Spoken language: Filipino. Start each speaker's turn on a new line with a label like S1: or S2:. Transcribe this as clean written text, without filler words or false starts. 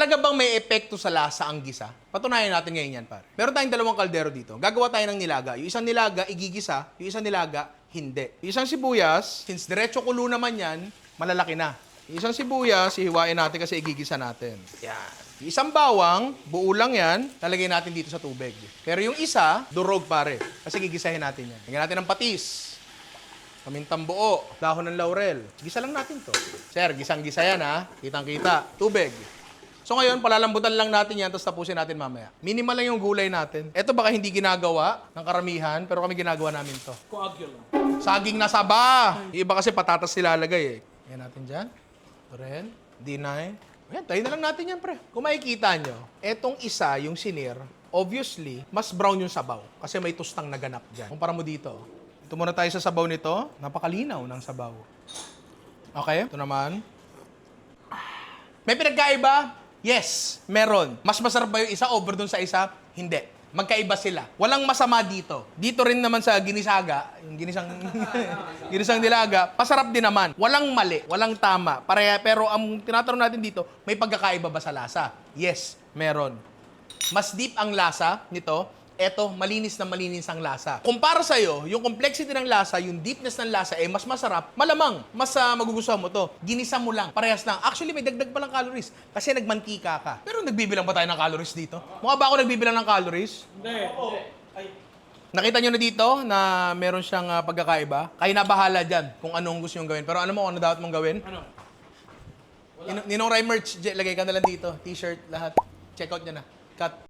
S1: Talaga bang may epekto sa lasa ang gisa? Patunayan natin ngayon yan, pare. Meron tayong dalawang kaldero dito. Gagawa tayo ng nilaga. Yung isang nilaga, igigisa. Yung isang nilaga, hindi. Yung isang sibuyas, since diretso kulo naman yan, malalaki na. Yung isang sibuyas, hihiwain natin kasi igigisa natin. Yan. Yung isang bawang, buo lang yan, lalagay natin dito sa tubig. Pero yung isa, durog, pare. Kasi gigisahin natin yan. Lagyan natin ng patis. Pamintang buo, dahon ng laurel. Gisa lang natin to. Sir, gisang-gisa yan ha. Kitang-kita. Tubig. So ngayon, palalambutan lang natin yan, tapos tapusin natin mamaya. Minimal lang yung gulay natin. Ito baka hindi ginagawa ng karamihan, pero kami ginagawa namin to.
S2: Coagulant.
S1: Saging na saba. Yung iba kasi patatas nilalagay eh. Yan natin dyan. Ito rin. D9. Ayan, tayo na lang natin yan, pre. Kung makikita nyo, etong isa, yung sinir, obviously, mas brown yung sabaw. Kasi may tustang naganap dyan. Kumpara mo dito. Ito muna tayo sa sabaw nito. Napakalinaw ng sabaw. Okay, ito naman. May pinagkaiba? Yes, meron. Mas masarap ba yung isa over dun sa isa? Hindi. Magkaiba sila. Walang masama dito. Dito rin naman sa ginisaga, yung ginisang nilaga, pasarap din naman. Walang mali, walang tama. Pareha, pero ang tinatanong natin dito, may pagkakaiba ba sa lasa? Yes, meron. Mas deep ang lasa nito. Eto, malinis ang lasa. Kumpara sa'yo, yung complexity ng lasa, yung deepness ng lasa, mas masarap. Malamang, mas magugustuhan mo to. Ginisa mo lang, parehas lang. Actually, may dagdag palang calories. Kasi nagmantika ka. Pero nagbibilang ba tayo ng calories dito? Mukha ba ako nagbibilang ng calories?
S2: Hindi.
S1: Nakita nyo na dito na meron siyang pagkakaiba? Kayo na bahala dyan kung anong gusto nyo gawin. Pero ano mo, ano dapat mong gawin?
S2: Ano?
S1: Ninong Rai merch, lagay ka na lang dito. T-shirt, lahat. Check out nyo na. Cut.